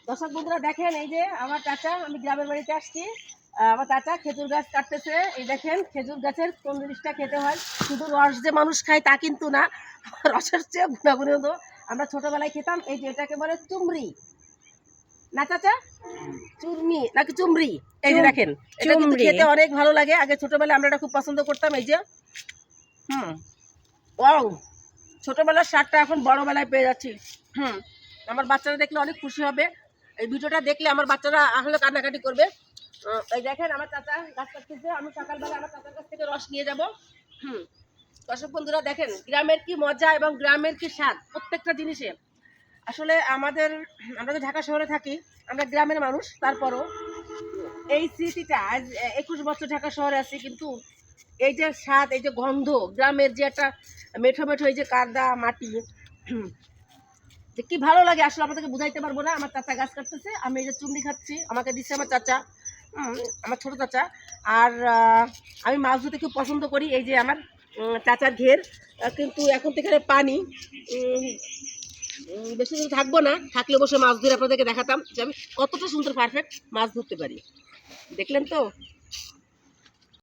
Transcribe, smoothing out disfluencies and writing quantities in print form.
দর্শক বন্ধুরা দেখেন, এই যে আমার চাচা, আমি গ্রামের বাড়িতে আসছি। আমার চাচা খেজুর গাছ কাটতেছে। এই দেখেন খেজুর গাছের কোন জিনিসটা খেতে হয়, শুধু রস যে মানুষ খায় তা কিন্তু না, রসের চেয়ে গুণাগুণ তো আমরা ছোটবেলায় খেতাম। এই যে এটাকে বলে চুমরি না চাচা, চুরমি নাকি চুমরি? এই যে দেখেন, এটা কিন্তু খেতে অনেক ভালো লাগে। আগে ছোটবেলায় আমরা এটা খুব পছন্দ করতাম। এই যে ওয়াও, ছোটবেলার স্বাদটা এখন বড়বেলায় পেয়ে যাচ্ছি। আমার বাচ্চারা দেখলে অনেক খুশি হবে। এই ভিডিওটা দেখলে আমার বাচ্চারা আসলে কান্নাকাটি করবে। এই দেখেন আমার চাচা গাছ কাটতেছে, আমি সকালবেলা আমার চাচার কাছ থেকে রস নিয়ে যাব। দর্শক বন্ধুরা দেখেন, গ্রামের কি মজা এবং গ্রামের কি স্বাদ প্রত্যেকটা জিনিসে। আসলে আমরা তো ঢাকা শহরে থাকি, আমরা গ্রামের মানুষ, তারপরও এই স্মৃতিটা আজ 21 বছর ঢাকা শহরে আছি, কিন্তু এই যে স্বাদ, এই যে গন্ধ, গ্রামের যে একটা মেঠো মেঠো এই যে কাদা মাটি, যে কি ভালো লাগে আসলে আপনাদেরকে বুঝাইতে পারবো না। আমার চাচা গাছ কাটতেছে, আমি এই যে চুমড়ি খাচ্ছি, আমাকে দিচ্ছে আমার চাচা, আমার ছোট চাচা। আর আমি মাছ ধরতে খুব পছন্দ করি। এই যে আমার চাচার ঘের, কিন্তু এখন তো এখানে পানি, বেশি দিন থাকবো না, থাকলে বসে মাছ ধরে আপনাদেরকে দেখাতাম যে আমি কতটা সুন্দর পারফেক্ট মাছ ধরতে পারি। দেখলেন তো।